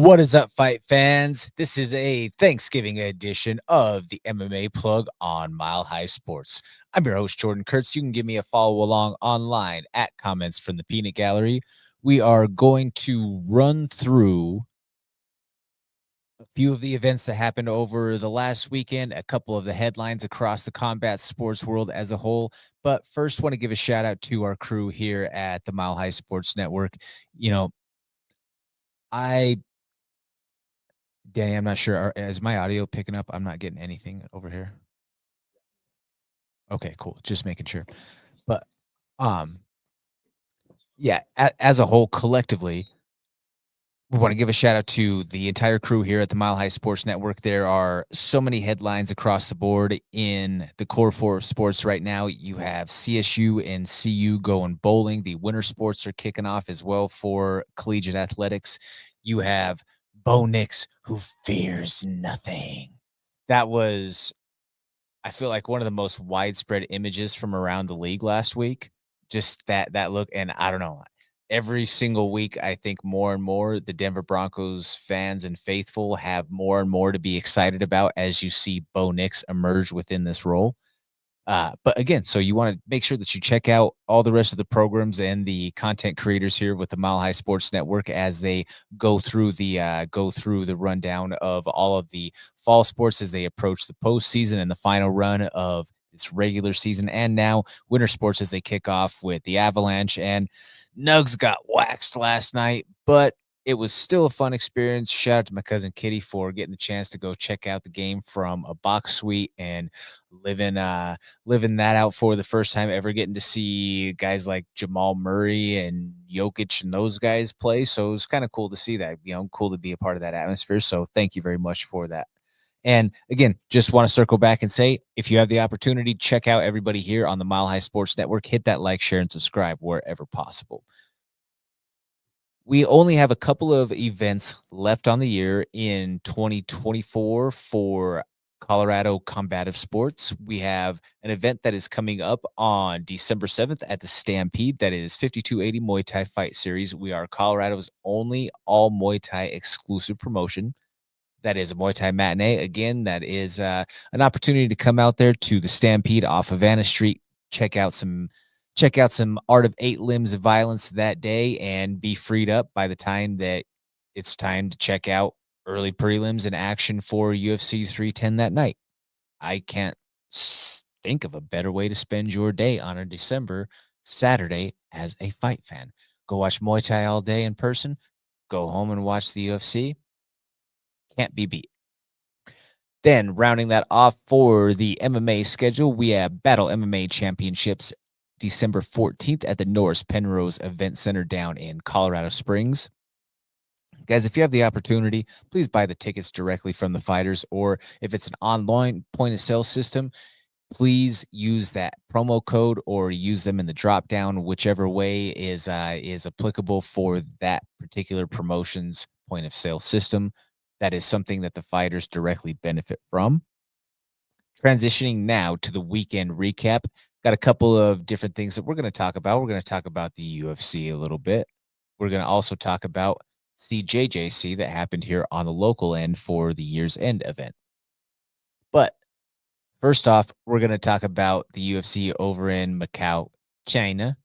What is up, fight fans? This is a Thanksgiving edition of the MMA Plug on Mile High Sports. I'm your host, Jordan Kurtz. You can give me a follow along online at Comments from the Peanut Gallery. We are going to run through a few of the events that happened over the last weekend, a couple of the headlines across the combat sports world as a whole. But first, want to give a shout out to our crew here at the Mile High Sports Network. You know, I Danny, I'm not sure. Is my audio picking up? I'm not getting anything over here. Okay, cool. Just making sure. But um, yeah, as a whole, collectively, we want to give a shout out to the entire crew here at the Mile High Sports Network. There are so many headlines across the board in the core four of sports right now. You have CSU and CU going bowling. The winter sports are kicking off as well for collegiate athletics. You have Bo Nix, who fears nothing. That was, I feel like, one of the most widespread images from around the league last week. Just that look, and I don't know. Every single week, I think more and more the Denver Broncos fans and faithful have more and more to be excited about as you see Bo Nix emerge within this role. But again, so you want to make sure that you check out all the rest of the programs and the content creators here with the Mile High Sports Network as they go through the rundown of all of the fall sports as they approach the postseason and the final run of this regular season, and now winter sports as they kick off with the Avalanche. And Nugs got waxed last night, but it was still a fun experience. Shout out to my cousin Kitty for getting the chance to go check out the game from a box suite and living that out for the first time ever, getting to see guys like Jamal Murray and Jokic and those guys play. So it was kind of cool to see that, cool to be a part of that atmosphere. So thank you very much for that. And again, just want to circle back and say, if you have the opportunity, check out everybody here on the Mile High Sports Network. Hit that like, share, and subscribe wherever possible. We only have a couple of events left on the year in 2024 for Colorado combative sports. We have an event that is coming up on December 7th at the Stampede. That is 5280 Muay Thai Fight Series. We are Colorado's only all Muay Thai exclusive promotion. That is a Muay Thai matinee. Again, that is an opportunity to come out there to the Stampede off of Anna Street, check out some Art of Eight Limbs of Violence that day, and be freed up by the time that it's time to check out early prelims in action for UFC 310 that night. I can't think of a better way to spend your day on a December Saturday as a fight fan. Go watch Muay Thai all day in person, go home and watch the UFC. Can't be beat. Then rounding that off for the MMA schedule, we have Battle MMA Championships December 14th at the Norris Penrose Event Center down in Colorado Springs. Guys, if you have the opportunity, please buy the tickets directly from the fighters, or if it's an online point of sale system, please use that promo code or use them in the drop down, whichever way is applicable for that particular promotion's point of sale system. That is something that the fighters directly benefit from. Transitioning now to the weekend recap, got a couple of different things that we're going to talk about. We're going to talk about the UFC a little bit. We're going to also talk about CJJC that happened here on the local end for the year's end event. But first off, we're going to talk about the UFC over in Macau, China.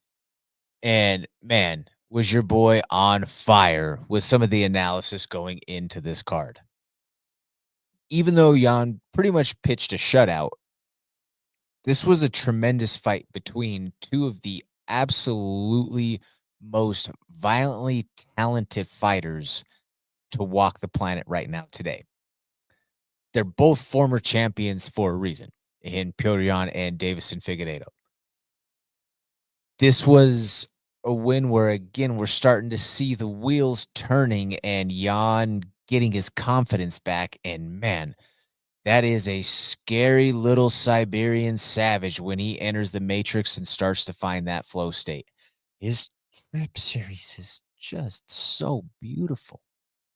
And man, was your boy on fire with some of the analysis going into this card. Even though Jan pretty much pitched a shutout, this was a tremendous fight between two of the absolutely most violently talented fighters to walk the planet right now today. They're both former champions for a reason in Petr Yan and Davison Figueiredo. This was a win where, again, we're starting to see the wheels turning and Jan getting his confidence back. And man, that is a scary little Siberian savage when he enters the matrix and starts to find that flow state. His trip series is just so beautiful.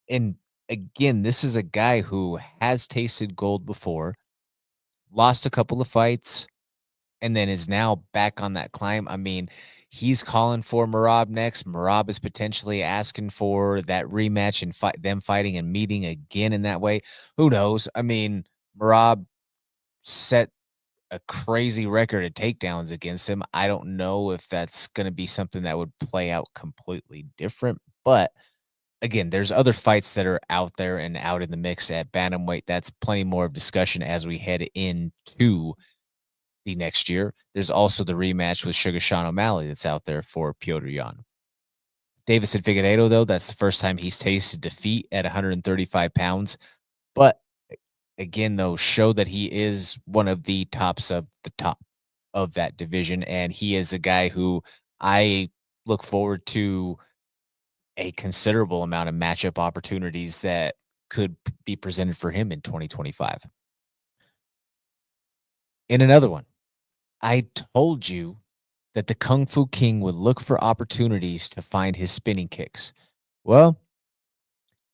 And again, this is a guy who has tasted gold before, lost a couple of fights, and then is now back on that climb. I mean, He's calling for Merab next. Merab is potentially asking for that rematch and them fighting and meeting again in that way. Who knows? I mean, Merab set a crazy record of takedowns against him. I don't know if that's going to be something that would play out completely different, but again, there's other fights that are out there and out in the mix at bantamweight. That's plenty more of discussion as we head into the next year. There's also the rematch with Sugar Sean O'Malley that's out there for Piotr Jan. Davison Figueiredo, though, that's the first time he's tasted defeat at 135 pounds. But again, though, show that he is one of the tops of the top of that division. And he is a guy who I look forward to a considerable amount of matchup opportunities that could be presented for him in 2025. In another one, I told you that the Kung Fu King would look for opportunities to find his spinning kicks. Well,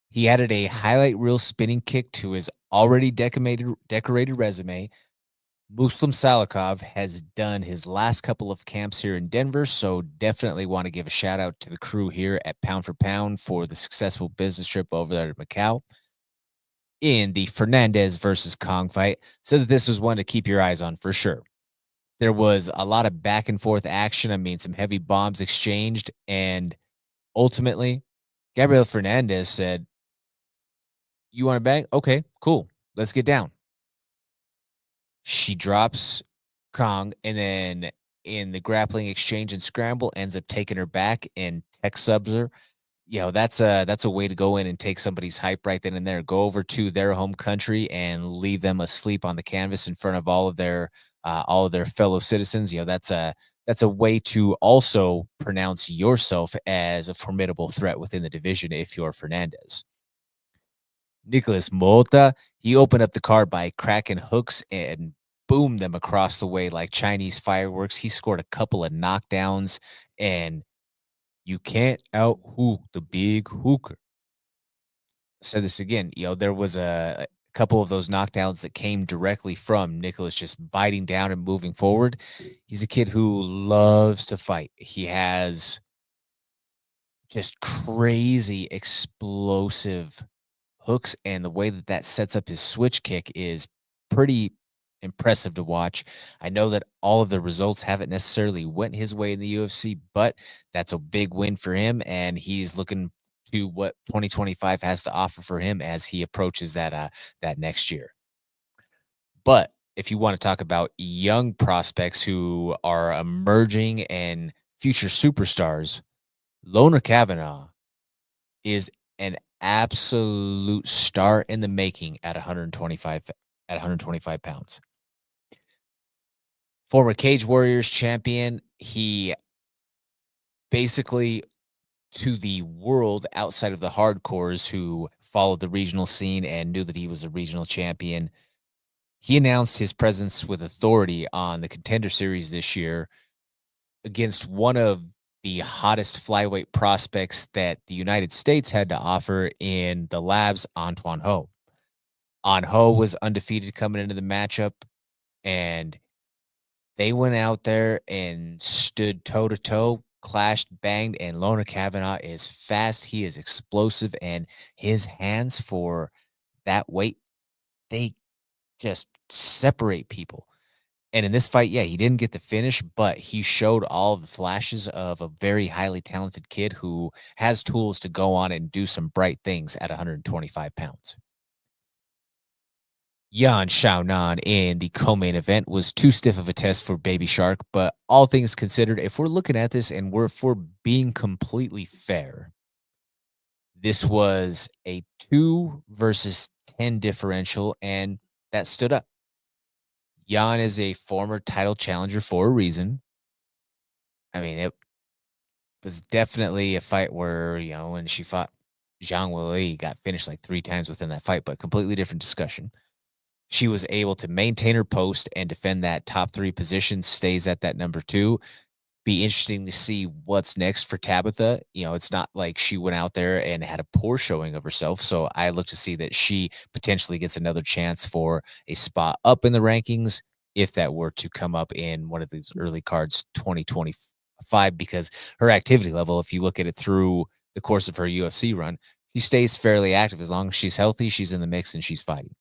he added a highlight reel spinning kick to his already decorated resume. Muslim Salikov has done his last couple of camps here in Denver, so definitely want to give a shout out to the crew here at Pound for Pound for the successful business trip over there to Macau. In the Fernandez versus Kong fight, said that this was one to keep your eyes on for sure. There was a lot of back and forth action. I mean, some heavy bombs exchanged, and ultimately, Gabriel Fernandez said, "You want to bang? Okay, cool. Let's get down." She drops Kong, and then in the grappling exchange and scramble, ends up taking her back and tech subs her. That's a way to go in and take somebody's hype right then and there. Go over to their home country and leave them asleep on the canvas in front of all of their fellow citizens. That's a way to also pronounce yourself as a formidable threat within the division if you're Fernandez. Nicholas Mota, he opened up the card by cracking hooks and boomed them across the way like Chinese fireworks. He scored a couple of knockdowns, and you can't out hook the big hooker. Said this again. There was a couple of those knockdowns that came directly from Nicholas just biting down and moving forward. He's a kid who loves to fight. He has just crazy explosive hooks, and the way that sets up his switch kick is pretty impressive to watch. I know that all of the results haven't necessarily went his way in the UFC, but that's a big win for him, and he's looking to what 2025 has to offer for him as he approaches that next year. But if you want to talk about young prospects who are emerging and future superstars, Loner Kavanaugh is an absolute star in the making at 125 pounds. Former Cage Warriors champion, he basically, to the world outside of the hardcores who followed the regional scene and knew that he was a regional champion, he announced his presence with authority on the Contender Series this year against one of the hottest flyweight prospects that the United States had to offer in the labs, Antoine Ho. Ho was undefeated coming into the matchup, and they went out there and stood toe to toe, clashed, banged, and Loner Kavanaugh is fast. He is explosive, and his hands for that weight, they just separate people. And in this fight, yeah, he didn't get the finish, but he showed all of the flashes of a very highly talented kid who has tools to go on and do some bright things at 125 pounds. Yan Xiaonan in the co-main event was too stiff of a test for Baby Shark, but all things considered, if we're looking at this and if we're being completely fair, this was a 2 versus 10 differential, and that stood up. Yan is a former title challenger for a reason. I mean, it was definitely a fight where, when she fought Zhang Weili, got finished like 3 times within that fight, but completely different discussion. She was able to maintain her post and defend that top 3 position, stays at that number 2. Be interesting to see what's next for Tabitha. It's not like she went out there and had a poor showing of herself. So I look to see that she potentially gets another chance for a spot up in the rankings if that were to come up in one of these early cards a 5 because her activity level, if you look at it through the course of her UFC run, she stays fairly active. As long as she's healthy, she's in the mix and she's fighting.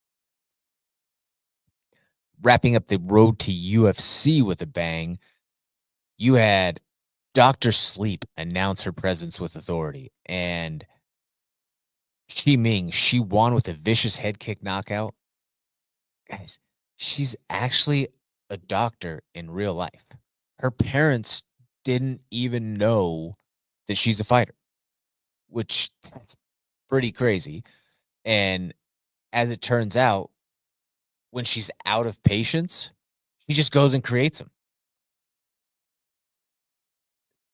Wrapping up the road to UFC with a bang, you had Dr. Sleep announce her presence with authority. And Shi Ming, she won with a vicious head kick knockout. Guys, she's actually a doctor in real life. Her parents didn't even know that she's a fighter, which that's pretty crazy. And as it turns out, when she's out of patience, she just goes and creates them.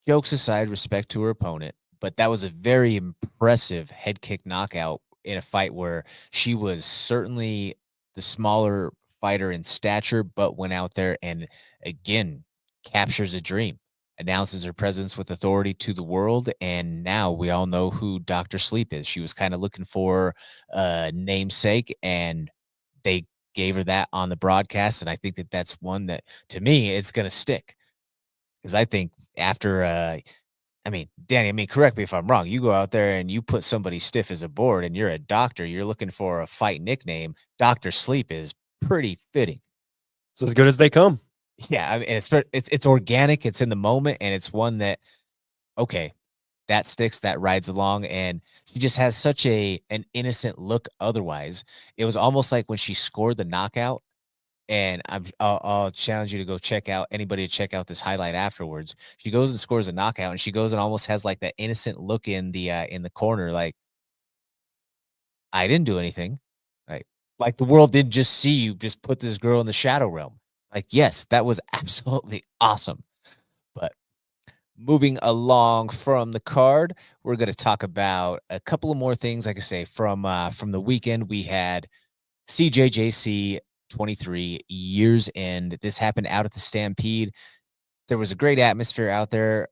Jokes aside, respect to her opponent, but that was a very impressive head kick knockout in a fight where she was certainly the smaller fighter in stature, but went out there and again captures a dream, announces her presence with authority to the world, and now we all know who Dr. Sleep is. She was kind of looking for a namesake, and they gave her that on the broadcast, and I think that that's one that, to me, it's going to stick. Because I think after, I mean, Danny, I mean, correct me if I'm wrong. You go out there and you put somebody stiff as a board and you're a doctor, you're looking for a fight nickname. Dr. Sleep is pretty fitting. It's as good as they come. Yeah. I mean, it's organic, it's in the moment, and it's one that, okay, that sticks, that rides along. And she just has such an innocent look otherwise. It was almost like when she scored the knockout. And I'll challenge you to go check out anybody to check out this highlight afterwards. She goes and scores a knockout, and she goes and almost has like that innocent look in the corner, like, I didn't do anything. Like the world didn't just see you just put this girl in the shadow realm. Like, yes, that was absolutely awesome. But moving along from the card, we're going to talk about a couple of more things. Like I say, from the weekend, we had CJJC 23 years end. This happened out at the Stampede. There was a great atmosphere out there.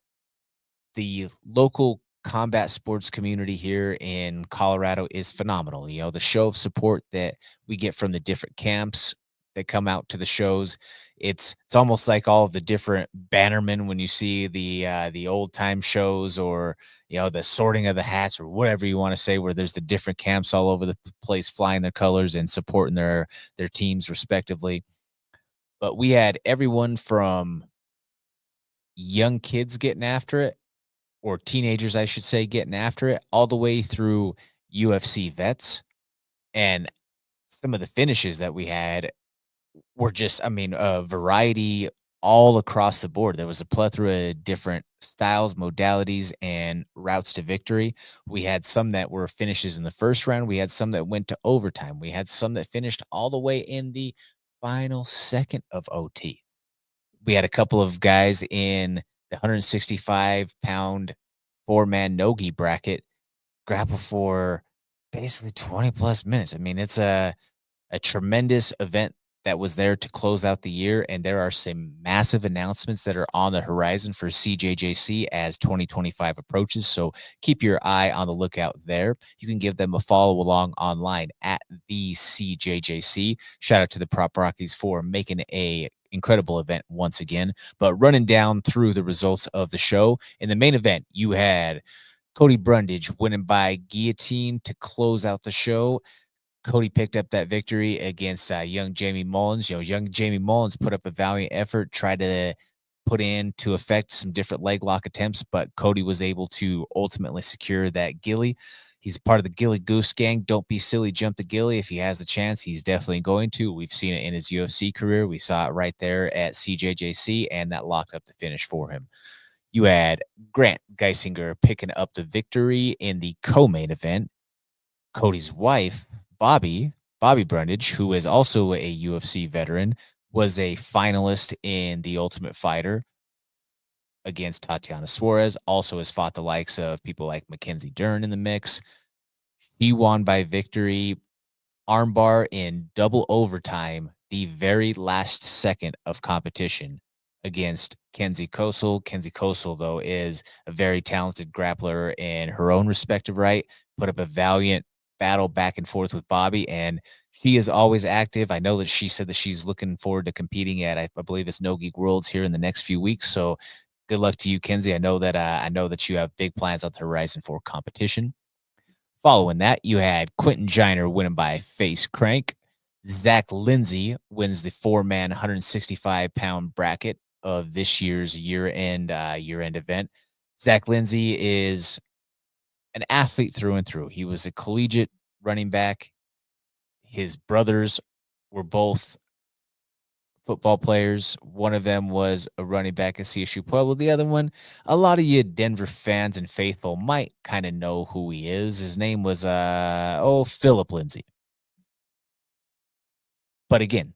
The local combat sports community here in Colorado is phenomenal. You know, the show of support that we get from the different camps that come out to the shows. It's almost like all of the different bannermen when you see the old time shows, or the sorting of the hats, or whatever you want to say, where there's the different camps all over the place flying their colors and supporting their teams respectively. But we had everyone from young kids getting after it, or teenagers, I should say, getting after it, all the way through UFC vets. And some of the finishes that we had were just, I mean, a variety all across the board. There was a plethora of different styles, modalities, and routes to victory. We had some that were finishes in the first round. We had some that went to overtime. We had some that finished all the way in the final second of OT. We had a couple of guys in the 165-pound four-man no-gi bracket grapple for basically 20 plus minutes. I mean, it's a tremendous event that was there to close out the year, and there are some massive announcements that are on the horizon for CJJC as 2025 approaches. So keep your eye on the lookout there. You can give them a follow along online at the CJJC. Shout out to the Prop Rockies for making a incredible event once again. But running down through the results of the show, in the main event, you had Cody Brundage winning by guillotine to close out the show. Cody picked up that victory against young Jamie Mullins. Young Jamie Mullins put up a valiant effort, tried to put into effect some different leg lock attempts, but Cody was able to ultimately secure that Gilly. He's part of the Gilly Goose gang. Don't be silly, jump the Gilly. If he has the chance, he's definitely going to. We've seen it in his UFC career. We saw it right there at CJJC, and that locked up the finish for him. You had Grant Geisinger picking up the victory in the co-main event. Cody's wife, Bobby Brundage, who is also a UFC veteran, was a finalist in The Ultimate Fighter against Tatiana Suarez. Also has fought the likes of people like Mackenzie Dern in the mix. He won by victory, armbar in double overtime, the very last second of competition against Kenzie Kosel. Kenzie Kosel, though, is a very talented grappler in her own respective right. Put up a valiant battle back and forth with Bobby, and she is always active. I know that she said that she's looking forward to competing at, I believe it's No Geek Worlds here in the next few weeks. So Good luck to you, Kenzie. I know that you have big plans on the horizon for competition. Following that, you had Quentin Giner winning by face crank. Zach Lindsay wins the 4-man 165-pound bracket of this year's year-end event. Zach Lindsay is an athlete through and through. He was a collegiate running back. His brothers were both football players. One of them was a running back at CSU Pueblo. The other one, a lot of you Denver fans and faithful might kind of know who he is. His name was Philip Lindsay. But again,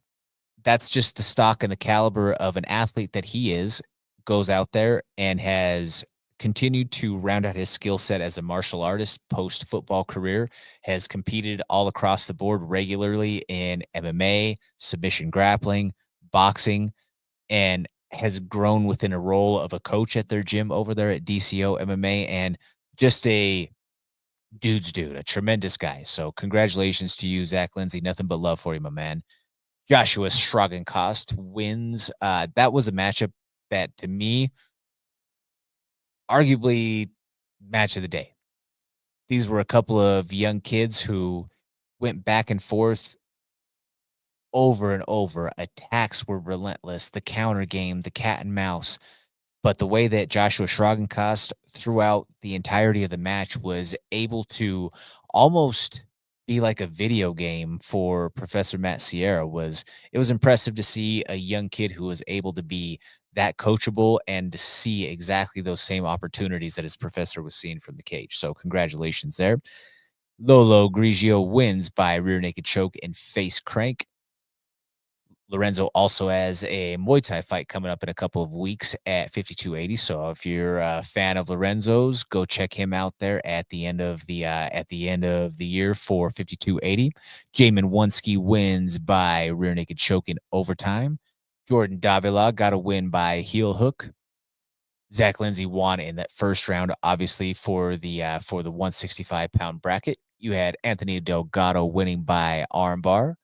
that's just the stock and the caliber of an athlete that he is, goes out there and has continued to round out his skill set as a martial artist post football career, has competed all across the board regularly in MMA, submission grappling, boxing, and has grown within a role of a coach at their gym over there at DCO MMA, and just a dude's dude, a tremendous guy. So congratulations to you, Zach Lindsay. Nothing but love for you, my man. Joshua Schroggenkost wins. That was a matchup that, to me, arguably match of the day. These were a couple of young kids who went back and forth over and over. Attacks were relentless. The counter game, the cat and mouse. But the way that Joshua Schroggenkost throughout the entirety of the match was able to almost be like a video game for Professor Matt Sierra was impressive to see a young kid who was able to be that coachable and to see exactly those same opportunities that his professor was seeing from the cage. So congratulations there. Lolo Grigio wins by rear naked choke and face crank. Lorenzo also has a Muay Thai fight coming up in a couple of weeks at 5280. So if you're a fan of Lorenzo's, go check him out there at the end of the year for 5280. Jamin Wonsky wins by rear naked choke in overtime. Jordan Davila got a win by heel hook. Zach Lindsay won in that first round, obviously for the 165-pound bracket. You had Anthony Delgado winning by armbar.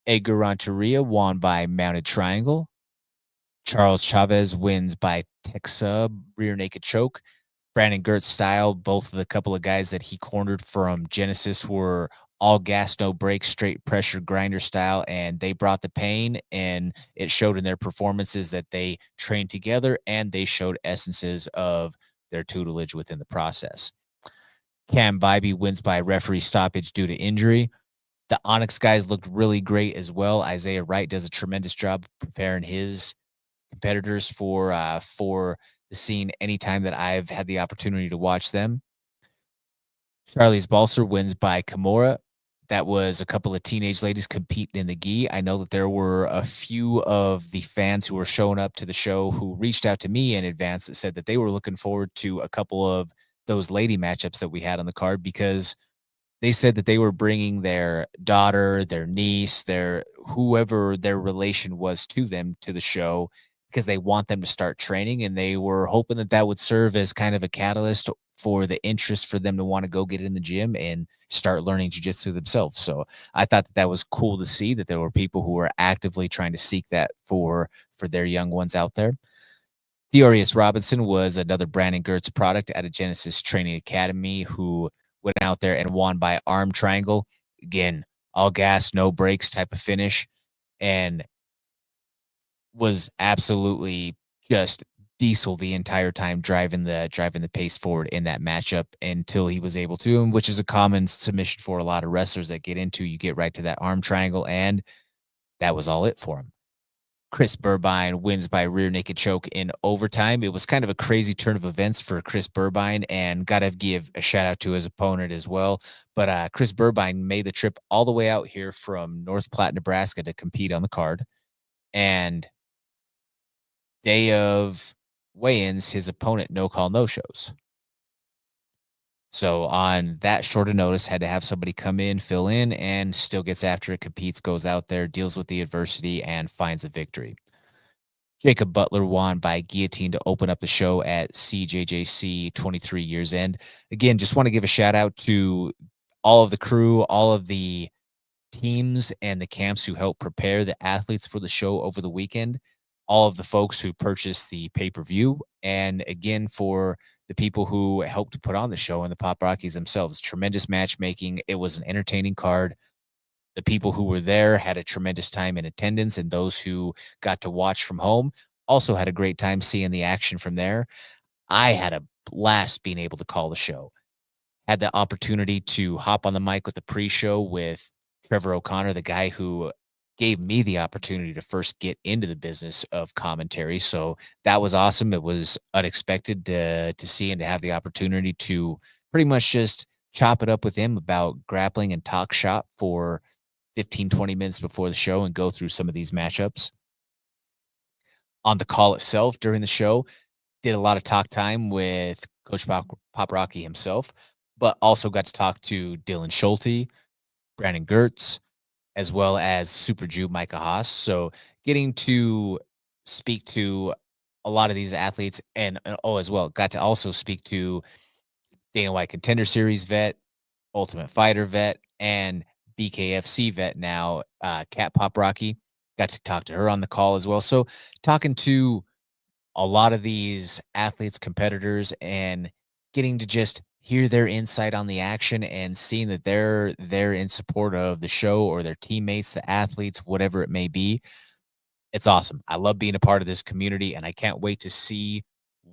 Edgar Renteria won by mounted triangle. Charles Chavez wins by tech sub, rear naked choke. Brandon Gertz style, both of the couple of guys that he cornered from Genesis were all gas, no brakes, straight pressure grinder style, and they brought the pain, and it showed in their performances that they trained together and they showed essences of their tutelage within the process. Cam Bybee wins by referee stoppage due to injury. The Onyx guys looked really great as well. Isaiah Wright does a tremendous job preparing his competitors for the scene anytime that I've had the opportunity to watch them. Charlie's Balser wins by Kimura. That was a couple of teenage ladies competing in the gi. I know that there were a few of the fans who were showing up to the show who reached out to me in advance that said that they were looking forward to a couple of those lady matchups that we had on the card, because they said that they were bringing their daughter, their niece, their whoever their relation was to them to the show because they want them to start training, and they were hoping that that would serve as kind of a catalyst for the interest for them to want to go get in the gym and start learning jiu-jitsu themselves. So I thought that that was cool to see that there were people who were actively trying to seek that for their young ones out there. Theorius Robinson was another Brandon Gertz product at a Genesis Training Academy who went out there and won by arm triangle. Again, all gas, no brakes type of finish, and was absolutely just diesel the entire time driving the pace forward in that matchup until he was able to, which is a common submission for a lot of wrestlers that get into. You get right to that arm triangle, and that was all it for him. Chris Burbine wins by rear naked choke in overtime. It was kind of a crazy turn of events for Chris Burbine, and got to give a shout out to his opponent as well. But Chris Burbine made the trip all the way out here from North Platte, Nebraska to compete on the card. And day of weigh-ins, his opponent no call, no shows. So on that short of notice, had to have somebody come in, fill in, and still gets after it, competes, goes out there, deals with the adversity, and finds a victory. Jacob Butler won by guillotine to open up the show at CJJC 23 Years End. Again, just want to give a shout out to all of the crew, all of the teams and the camps who helped prepare the athletes for the show over the weekend. all of the folks who purchased the pay-per-view, and again for the people who helped to put on the show and the Pop Rockies themselves. Tremendous matchmaking. It was an entertaining card. The people who were there had a tremendous time in attendance, and those who got to watch from home also had a great time seeing the action from there. I had a blast being able to call the show. Had the opportunity to hop on the mic with the pre-show with Trevor O'Connor, the guy who gave me the opportunity to first get into the business of commentary. So that was awesome. It was unexpected to see and to have the opportunity to pretty much just chop it up with him about grappling and talk shop for 15, 20 minutes before the show and go through some of these matchups. On the call itself during the show, did a lot of talk time with Coach Pop Rocky himself, but also got to talk to Dylan Schulte, Brandon Gertz, as well as Super Jew Micah Haas. So getting to speak to a lot of these athletes and as well, got to also speak to Dana White Contender Series vet, Ultimate Fighter vet, and BKFC vet now, Cat Pop Rocky. Got to talk to her on the call as well. So talking to a lot of these athletes, competitors, and getting to just hear their insight on the action and seeing that they're in support of the show or their teammates, the athletes, whatever it may be. It's awesome. I love being a part of this community, and I can't wait to see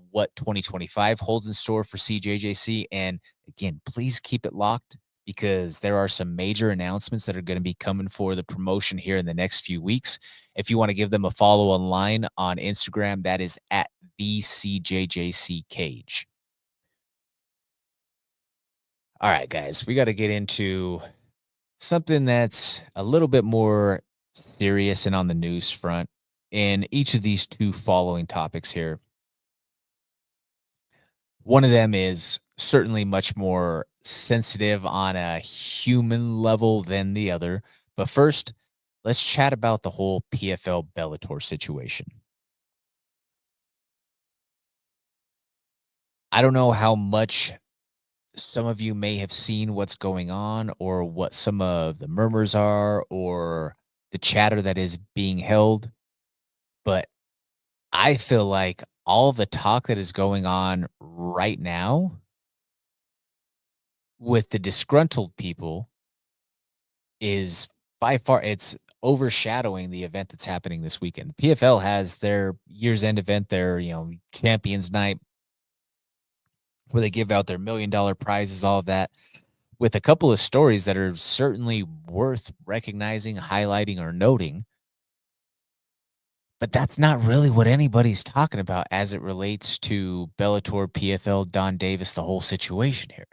what 2025 holds in store for CJJC. And again, please keep it locked because there are some major announcements that are going to be coming for the promotion here in the next few weeks. If you want to give them a follow online on Instagram, that is at the CJJC Cage. All right, guys, we got to get into something that's a little bit more serious and on the news front in each of these two following topics here. One of them is certainly much more sensitive on a human level than the other. But first, let's chat about the whole PFL Bellator situation. I don't know how much some of you may have seen what's going on or what some of the murmurs are or the chatter that is being held, but I feel like all the talk that is going on right now with the disgruntled people is by far it's overshadowing the event that's happening this weekend. The PFL has their year's end event, their, champions night where they give out their $1 million prizes, all of that, with a couple of stories that are certainly worth recognizing, highlighting, or noting. But that's not really what anybody's talking about as it relates to Bellator, PFL, Don Davis, the whole situation here.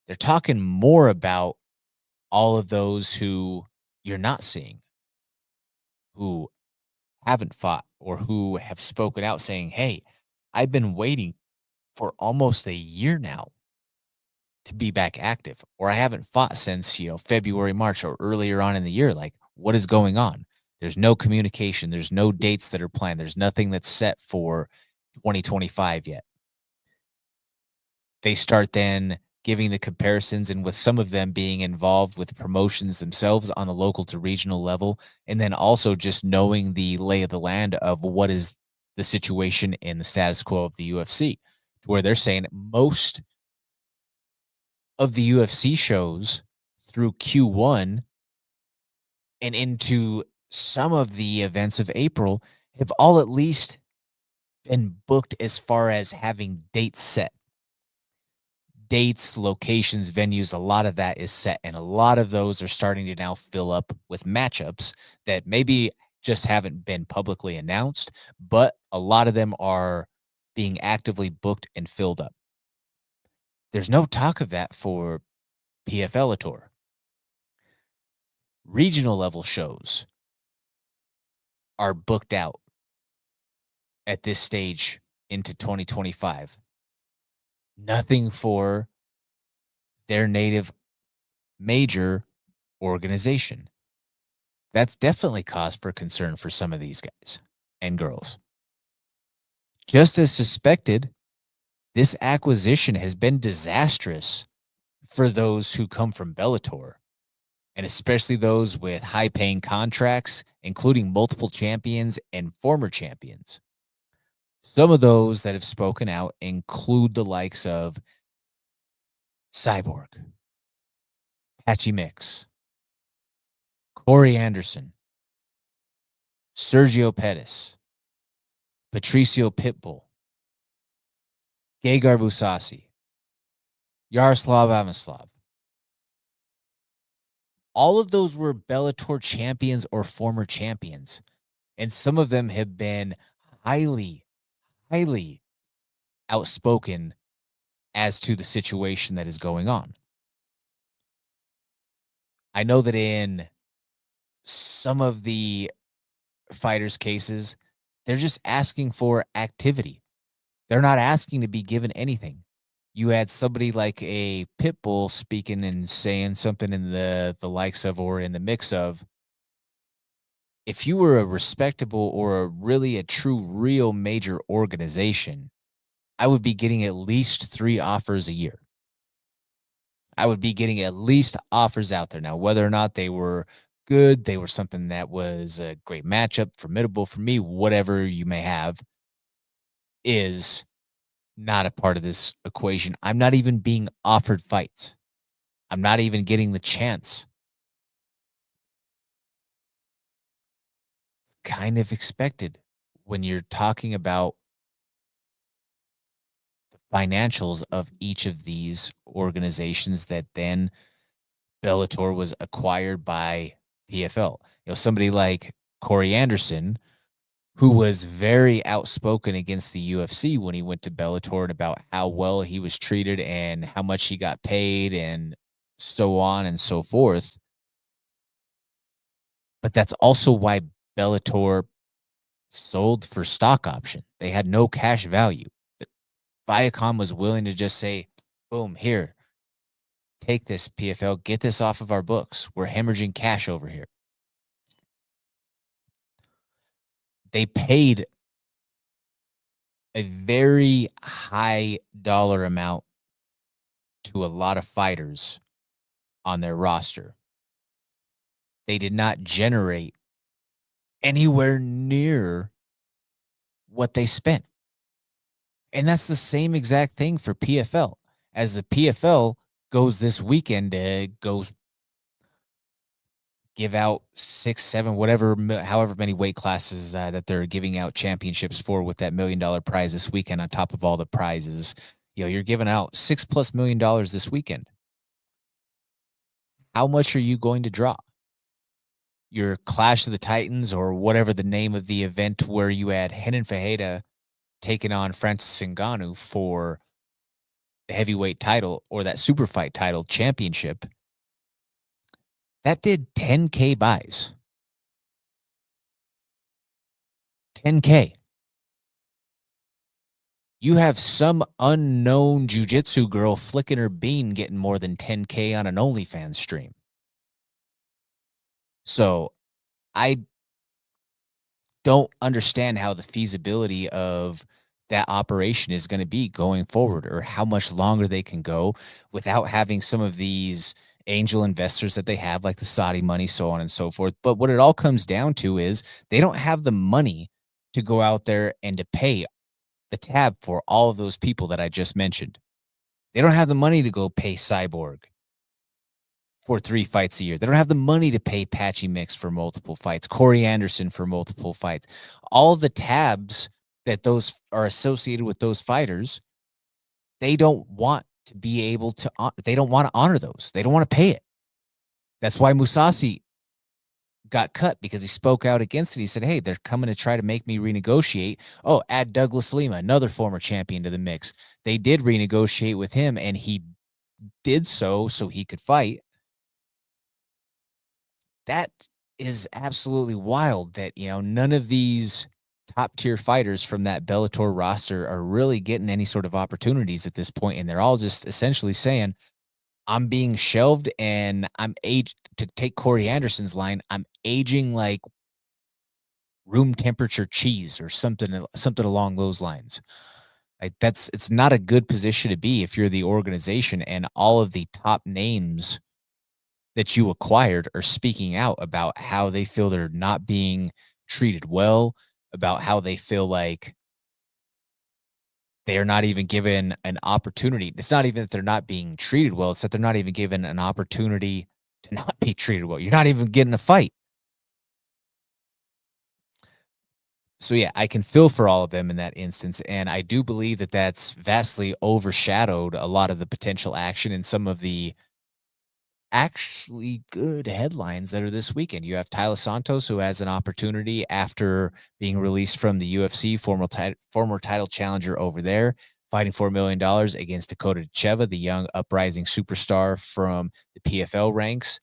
They're talking more about all of those who you're not seeing, who haven't fought or who have spoken out saying, hey, I've been waiting for almost a year now to be back active, or I haven't fought since, February, March, or earlier on in the year. Like, what is going on? There's no communication. There's no dates that are planned. There's nothing that's set for 2025 yet. They start then giving the comparisons, and with some of them being involved with promotions themselves on the local to regional level, and then also just knowing the lay of the land of what is the situation in the status quo of the UFC, to where they're saying most of the UFC shows through Q1 and into some of the events of April have all at least been booked as far as having dates set. Dates, locations, venues, a lot of that is set. And a lot of those are starting to now fill up with matchups that maybe just haven't been publicly announced, but a lot of them are being actively booked and filled up. There's no talk of that for PFLator. Regional level shows are booked out at this stage into 2025. Nothing for their native major organization. That's definitely cause for concern for some of these guys and girls. Just as suspected, this acquisition has been disastrous for those who come from Bellator. and especially those with high-paying contracts, including multiple champions and former champions. Some of those that have spoken out include the likes of Cyborg, Patchy Mix, Corey Anderson, Sergio Pettis, Patricio Pitbull, Gegard Mousasi, Yaroslav Amislav. All of those were Bellator champions or former champions, and some of them have been highly, highly outspoken as to the situation that is going on. I know that in some of the fighters' cases, they're just asking for activity. They're not asking to be given anything. You had somebody like a Pitbull speaking and saying something in the likes of or in the mix of, if you were a respectable or a true, real major organization, I would be getting at least 3 offers a year. I would be getting at least offers out there. Now, whether or not they were good, they were something that was a great matchup, formidable for me, whatever you may have, is not a part of this equation. I'm not even being offered fights. I'm not even getting the chance. It's kind of expected when you're talking about the financials of each of these organizations that then Bellator was acquired by PFL. Somebody like Corey Anderson, who was very outspoken against the UFC when he went to Bellator and about how well he was treated and how much he got paid and so on and so forth. But that's also why Bellator sold for stock option. They had no cash value. Viacom was willing to just say, boom, here, take this, PFL, get this off of our books. We're hemorrhaging cash over here. They paid a very high dollar amount to a lot of fighters on their roster. They did not generate anywhere near what they spent. And that's the same exact thing for PFL. As the PFL goes this weekend to go give out 6, 7, whatever, however many weight classes that they're giving out championships for with that $1 million prize this weekend on top of all the prizes. You're giving out $6+ million this weekend. How much are you going to draw? Your Clash of the Titans or whatever the name of the event where you had Renan Fajeda taking on Francis Ngannou for the heavyweight title or that super fight title championship, that did 10K buys. 10K. You have some unknown jiu-jitsu girl flicking her bean getting more than 10K on an OnlyFans stream. So I don't understand how the feasibility of that operation is going to be going forward, or how much longer they can go without having some of these angel investors that they have, like the Saudi money, so on and so forth. But what it all comes down to is they don't have the money to go out there and to pay the tab for all of those people that I just mentioned. They don't have the money to go pay Cyborg for 3 fights a year. They don't have the money to pay Patchy Mix for multiple fights, Corey Anderson for multiple fights. All the tabs that those are associated with those fighters, they don't want to be able to, they don't want to honor those. They don't want to pay it. That's why Mousasi got cut, because he spoke out against it. He said, hey, they're coming to try to make me renegotiate. Oh, add Douglas Lima, another former champion, to the mix. They did renegotiate with him, and he did so he could fight. That is absolutely wild that, none of these top tier fighters from that Bellator roster are really getting any sort of opportunities at this point. And they're all just essentially saying, I'm being shelved and I'm aged. To take Corey Anderson's line, I'm aging like room temperature cheese or something along those lines. Like it's not a good position to be if you're the organization and all of the top names that you acquired are speaking out about how they feel they're not being treated well, about how they feel like they are not even given an opportunity. It's not even that they're not being treated well, it's that they're not even given an opportunity to not be treated well. You're not even getting a fight. So, yeah, I can feel for all of them in that instance, and I do believe that that's vastly overshadowed a lot of the potential action and some of the actually good headlines that are this weekend. You have Tyler Santos, who has an opportunity after being released from the UFC, former title challenger over there, fighting $4 million against Dakota Cheva, the young uprising superstar from the PFL ranks.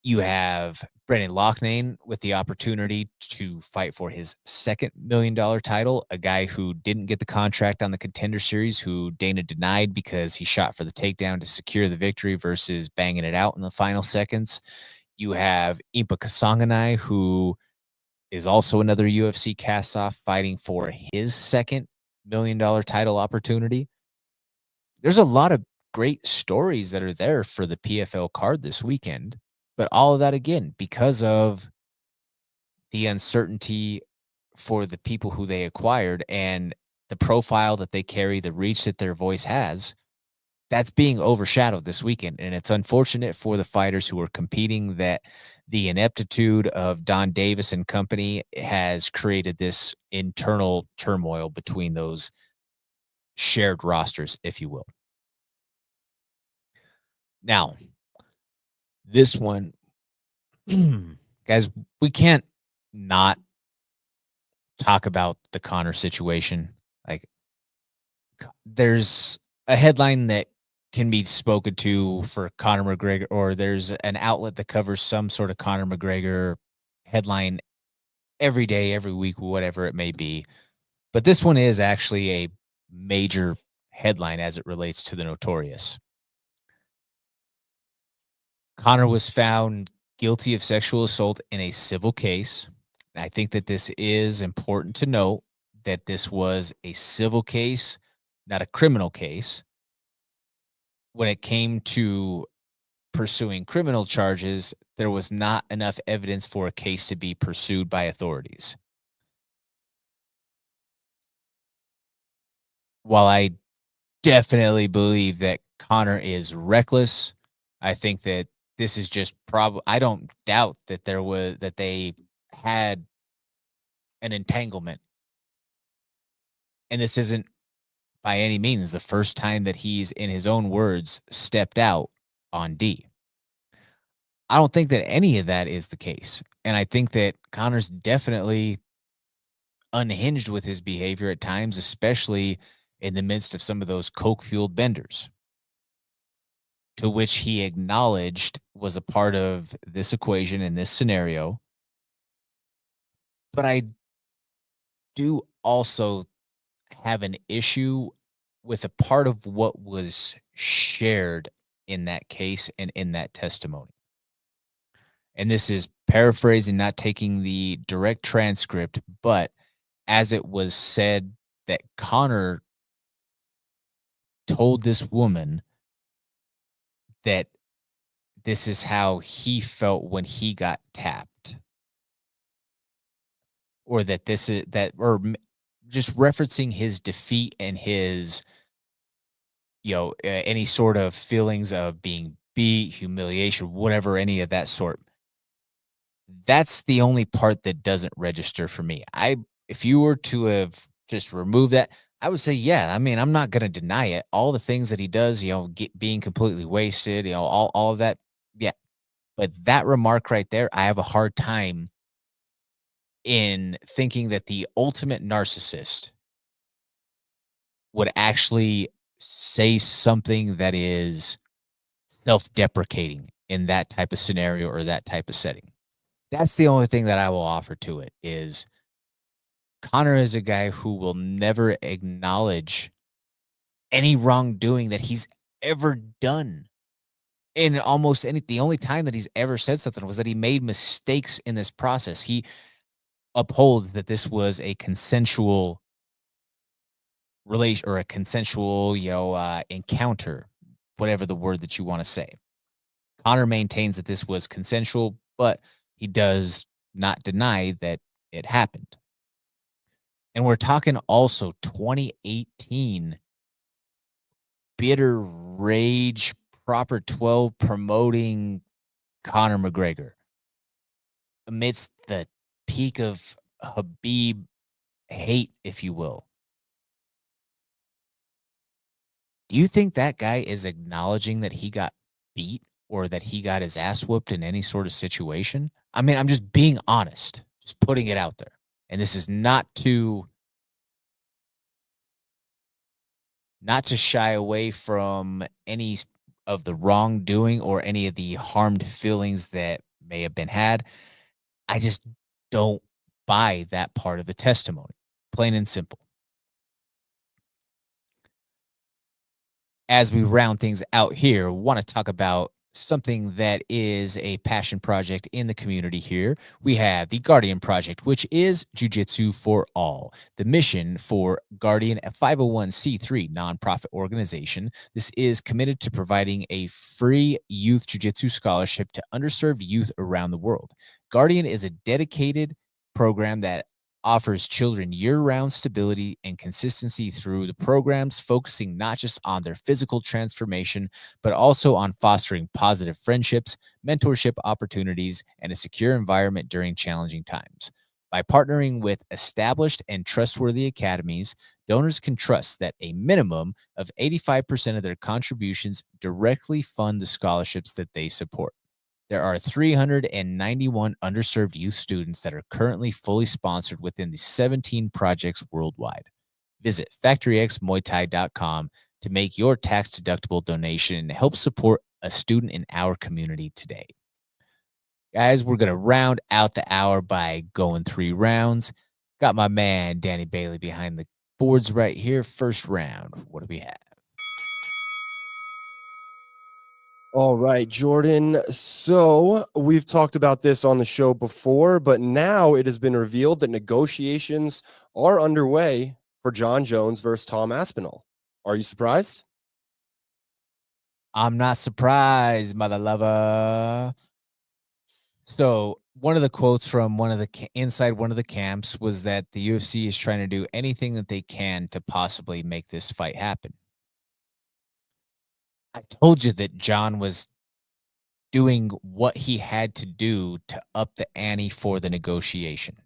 You have Brendan Loughnane with the opportunity to fight for his second $1 million title, a guy who didn't get the contract on the Contender Series, who Dana denied because he shot for the takedown to secure the victory versus banging it out in the final seconds. You have Impa Kasanganay, who is also another UFC cast-off, fighting for his second $1 million title opportunity. There's a lot of great stories that are there for the PFL card this weekend. But all of that, again, because of the uncertainty for the people who they acquired and the profile that they carry, the reach that their voice has, that's being overshadowed this weekend. And it's unfortunate for the fighters who are competing that the ineptitude of Don Davis and company has created this internal turmoil between those shared rosters, if you will. Now, this one, guys, we can't not talk about the Conor situation. Like, there's a headline that can be spoken to for Conor McGregor, or there's an outlet that covers some sort of Conor McGregor headline every day, every week, whatever it may be. But this one is actually a major headline as it relates to the Notorious. Conor was found guilty of sexual assault in a civil case. I think that this is important to note that this was a civil case, not a criminal case. When it came to pursuing criminal charges, there was not enough evidence for a case to be pursued by authorities. While I definitely believe that Conor is reckless, I think that this is just I don't doubt that they had an entanglement. And this isn't by any means the first time that he's, in his own words, stepped out on D. I don't think that any of that is the case. And I think that Conor's definitely unhinged with his behavior at times, especially in the midst of some of those coke-fueled benders, to which he acknowledged was a part of this equation in this scenario. But I do also have an issue with a part of what was shared in that case and in that testimony. And this is paraphrasing, not taking the direct transcript, but as it was said that Conor told this woman that this is how he felt when he got tapped, or that this is that, or just referencing his defeat and his, any sort of feelings of being beat, humiliation, whatever, any of that sort. That's the only part that doesn't register for me. If you were to have just removed that, I would say, yeah, I mean, I'm not going to deny it. All the things that he does, being completely wasted, all of that. Yeah. But that remark right there, I have a hard time in thinking that the ultimate narcissist would actually say something that is self-deprecating in that type of scenario or that type of setting. That's the only thing that I will offer to it is Conor is a guy who will never acknowledge any wrongdoing that he's ever done. In almost the only time that he's ever said something was that he made mistakes in this process. He upholds that this was a consensual relation or a consensual, encounter, whatever the word that you want to say. Conor maintains that this was consensual, but he does not deny that it happened. And we're talking also 2018 bitter rage, proper 12 promoting Conor McGregor amidst the peak of Habib hate, if you will. Do you think that guy is acknowledging that he got beat or that he got his ass whooped in any sort of situation? I mean, I'm just being honest, just putting it out there. And this is not to shy away from any of the wrongdoing or any of the harmed feelings that may have been had. I just don't buy that part of the testimony, plain and simple. As we round things out here, want to talk about something that is a passion project in the community here. We have the Guardian Project, which is Jiu-Jitsu for all. The mission for Guardian, a 501c3 nonprofit organization. This is committed to providing a free youth jiu-jitsu scholarship to underserved youth around the world. Guardian is a dedicated program that offers children year-round stability and consistency through the programs, focusing not just on their physical transformation, but also on fostering positive friendships, mentorship opportunities, and a secure environment during challenging times. By partnering with established and trustworthy academies, donors can trust that a minimum of 85% of their contributions directly fund the scholarships that they support. There are 391 underserved youth students that are currently fully sponsored within the 17 projects worldwide. Visit factoryxmuaythai.com to make your tax-deductible donation and help support a student in our community today. Guys, we're going to round out the hour by going 3 rounds. Got my man Danny Bailey behind the boards right here. First round, what do we have? All right, Jordan. So we've talked about this on the show before, but now it has been revealed that negotiations are underway for John Jones versus Tom Aspinall. Are you surprised? I'm not surprised, mother lover. So one of the quotes from inside one of the camps was that the UFC is trying to do anything that they can to possibly make this fight happen. I told you that John was doing what he had to do to up the ante for the negotiation.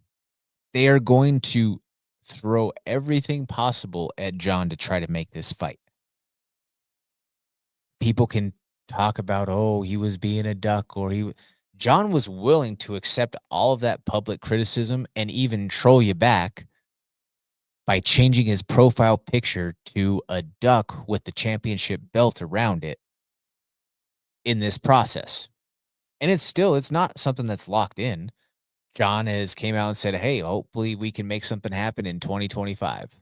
They are going to throw everything possible at John to try to make this fight. People can talk about, oh, he was being a duck, or John was willing to accept all of that public criticism and even troll you back by changing his profile picture to a duck with the championship belt around it in this process. And it's not something that's locked in. John has came out and said, hey, hopefully we can make something happen in 2025.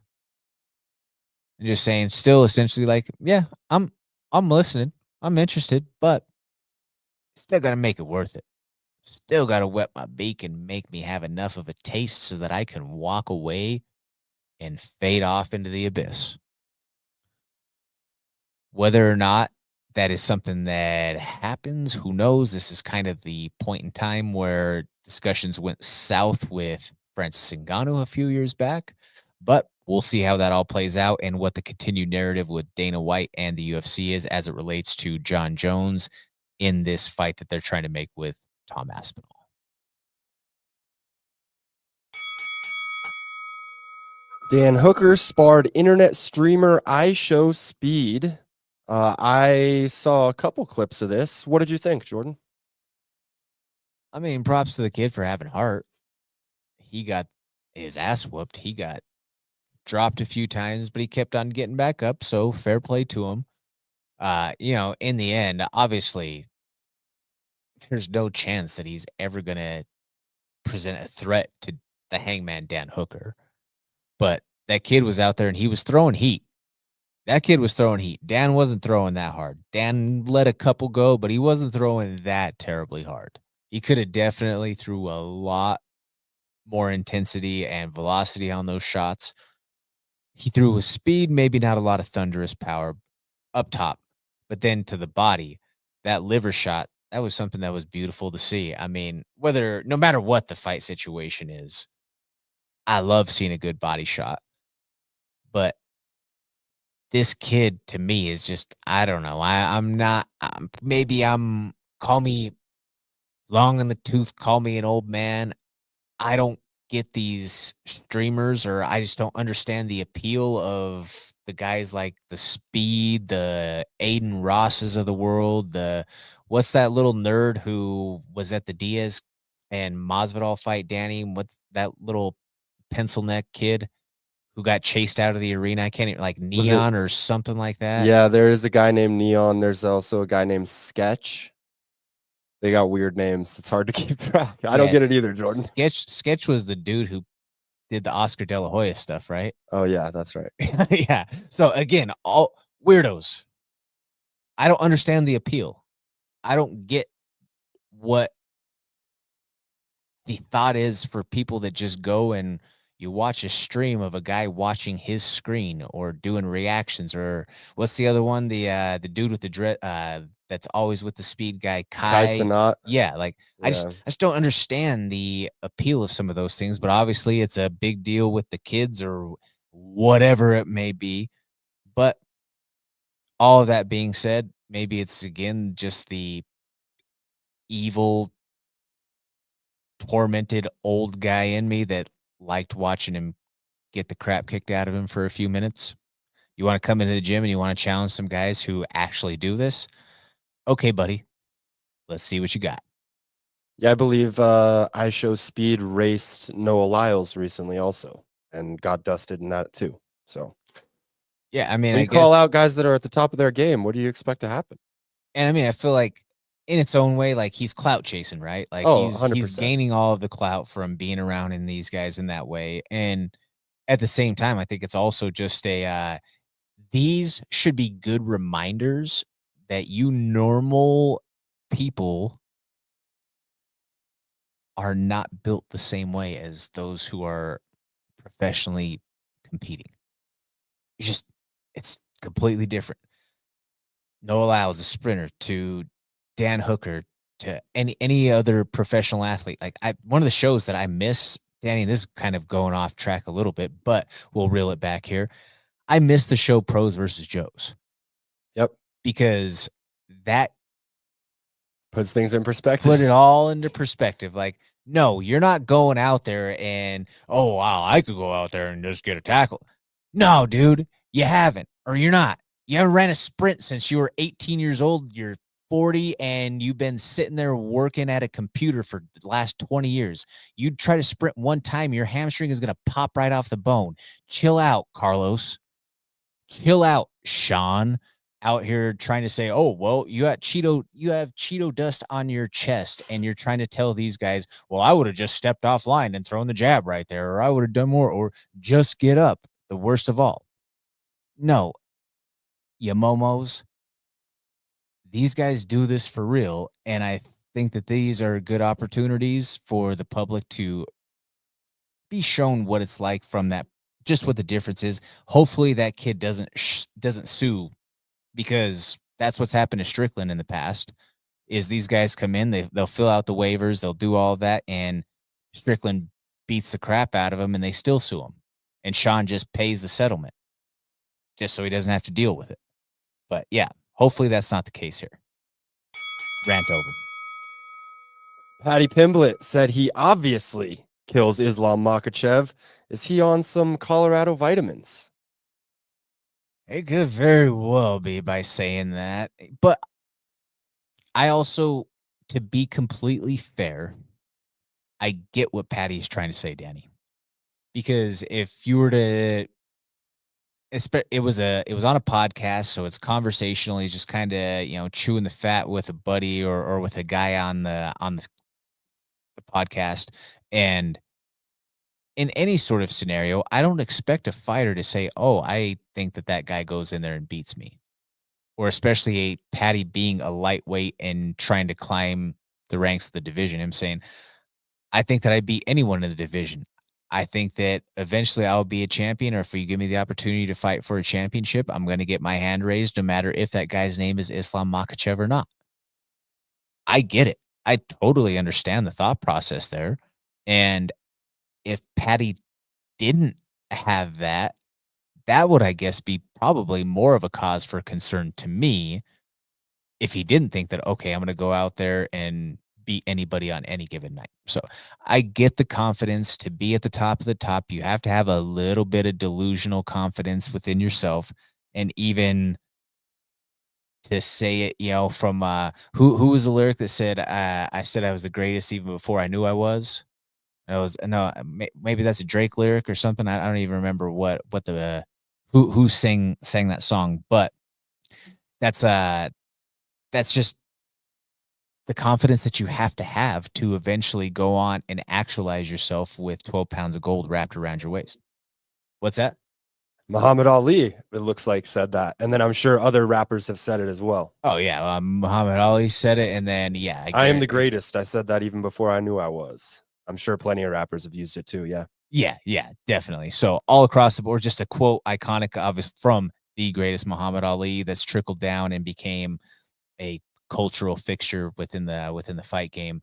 And just saying, still essentially like, yeah, I'm listening. I'm interested, but still got to make it worth it. Still got to wet my beak and make me have enough of a taste so that I can walk away and fade off into the abyss. Whether or not that is something that happens, who knows? This is kind of the point in time where discussions went south with Francis Ngannou a few years back. But we'll see how that all plays out and what the continued narrative with Dana White and the UFC is as it relates to John Jones in this fight that they're trying to make with Tom Aspinall. Dan Hooker sparred internet streamer iShowSpeed. I saw a couple clips of this. What did you think, Jordan? I mean, props to the kid for having heart. He got his ass whooped. He got dropped a few times, but he kept on getting back up. So fair play to him. In the end, obviously, there's no chance that he's ever going to present a threat to the hangman Dan Hooker. But that kid was out there and he was throwing heat. That kid was throwing heat. Dan wasn't throwing that hard. Dan let a couple go, but he wasn't throwing that terribly hard. He could have definitely threw a lot more intensity and velocity on those shots. He threw with speed, maybe not a lot of thunderous power up top, but then to the body, that liver shot, was something that was beautiful to see. I mean, no matter what the fight situation is, I love seeing a good body shot. But this kid to me is just, I don't know. I'm not, maybe call me long in the tooth, call me an old man. I don't get these streamers, or I just don't understand the appeal of the guys like the Speed, the Aiden Rosses of the world, what's that little nerd who was at the Diaz and Masvidal fight, Danny? What's that little pencil neck kid who got chased out of the arena? I can't even, like, Was it? Neon or something like that. Yeah, there is a guy named Neon. There's also a guy named Sketch. They got weird names. It's hard to keep track. I don't Yeah, get it either, Jordan. Sketch was the dude who did the Oscar De La Hoya stuff, right? Oh yeah, that's right. Yeah. So again, all weirdos. I don't understand the appeal. I don't get what the thought is for people that just go and you watch a stream of a guy watching his screen or doing reactions, or what's the other one? The dude with the dread that's always with the Speed guy, Kai's the Kai. knot. Yeah, like Yeah. I just don't understand the appeal of some of those things, but obviously it's a big deal with the kids or whatever it may be. But all of that being said, maybe it's again just the evil, tormented old guy in me that liked watching him get the crap kicked out of him for a few minutes. You want to come into the gym and you want to challenge some guys who actually do this? Okay, buddy. Let's see what you got. Yeah, I believe iShowSpeed raced Noah Lyles recently also and got dusted in that too. So Yeah, I mean, when I you guess, call out guys that are at the top of their game, what do you expect to happen? and I mean, I feel like in its own way, like he's clout chasing, right? Like Oh, he's 100%. gaining all of the clout from being around in these guys in that way. And at the same time, I think it's also just these should be good reminders that you normal people are not built the same way as those who are professionally competing. It's completely different. Noah Lyles, a sprinter, to Dan Hooker, to any other professional athlete. Like, one of the shows that I miss, Danny, this is kind of going off track a little bit, but we'll reel it back here. I miss the show Pros versus Joes. Yep. Because that puts things in perspective. Put it all into perspective. Like, no, you're not going out there and, oh, wow, I could go out there and just get a tackle. No, dude, you haven't, or you're not. You haven't ran a sprint since you were 18 years old. You're 40 and you've been sitting there working at a computer for the last 20 years. You try to sprint one time, your hamstring is going to pop right off the bone. Chill out, Carlos. Chill out, Sean. Out here trying to say, oh, well, you have Cheeto dust on your chest, and you're trying to tell these guys, well, I would have just stepped offline and thrown the jab right there, or I would have done more, or just get up. The worst of all. No, you momos. These guys do this for real, and I think that these are good opportunities for the public to be shown what it's like from that, just what the difference is. Hopefully that kid doesn't sue, because that's what's happened to Strickland in the past. Is these guys come in, they'll fill out the waivers, they'll do all of that, and Strickland beats the crap out of him, and they still sue him, and Sean just pays the settlement just so he doesn't have to deal with it. But yeah, hopefully that's not the case here. Rant over. Paddy Pimblett said he obviously kills Islam Makhachev. Is he on some Colorado vitamins? It could very well be by saying that. But I also, to be completely fair, I get what Patty's trying to say, Danny. Because if you were to, it was on a podcast, so it's conversational. He's just kind of, chewing the fat with a buddy or with a guy on the podcast. And in any sort of scenario, I don't expect a fighter to say, oh, I think that guy goes in there and beats me. Or especially a Patty being a lightweight and trying to climb the ranks of the division. Him saying, I think that I beat anyone in the division. I think that eventually I'll be a champion, or if you give me the opportunity to fight for a championship, I'm going to get my hand raised no matter if that guy's name is Islam Makhachev or not. I get it. I totally understand the thought process there. And if Paddy didn't have that, that would, I guess, be probably more of a cause for concern to me if he didn't think that, okay, I'm going to go out there and beat anybody on any given night. So I get the confidence to be at the top of the top. You have to have a little bit of delusional confidence within yourself. And even to say it, from who was the lyric that said, I said I was the greatest even before I knew I was. And I was no, maybe that's a Drake lyric or something. I don't even remember what the who sang that song, but that's that's just the confidence that you have to eventually go on and actualize yourself with 12 pounds of gold wrapped around your waist. What's that? Muhammad Ali, it looks like, said that. And then I'm sure other rappers have said it as well. Oh yeah, Muhammad Ali said it, and then yeah, I am the greatest. I said that even before I knew I was. I'm sure plenty of rappers have used it too. Yeah. Yeah, definitely. So all across the board, just a quote iconic of from the greatest Muhammad Ali that's trickled down and became a cultural fixture within the fight game.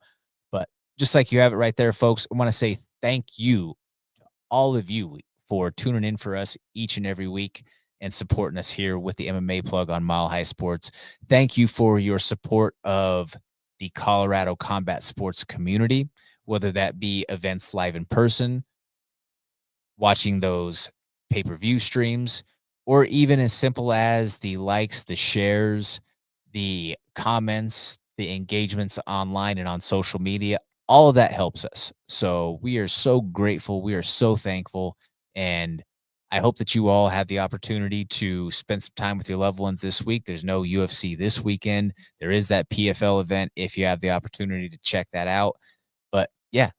But just like you have it right there, folks, I want to say thank you to all of you for tuning in for us each and every week and supporting us here with the MMA Plug on Mile High Sports. Thank you for your support of the Colorado combat sports community, whether that be events live in person, watching those pay-per-view streams, or even as simple as the likes, the shares, the comments, the engagements online and on social media. All of that helps us. So we are so grateful. We are so thankful. And I hope that you all have the opportunity to spend some time with your loved ones this week. There's no UFC this weekend. There is that PFL event if you have the opportunity to check that out. But yeah,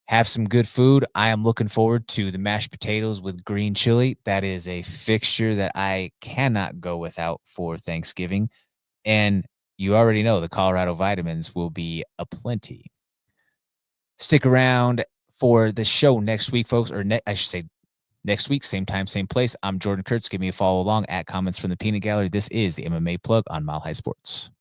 have some good food. I am looking forward to the mashed potatoes with green chili. That is a fixture that I cannot go without for Thanksgiving. And you already know the Colorado vitamins will be aplenty. Stick around for the show next week, folks, or I should say next week, same time, same place. I'm Jordan Kurtz. Give me a follow along at Comments from the Peanut Gallery. This is the MMA Plug on Mile High Sports.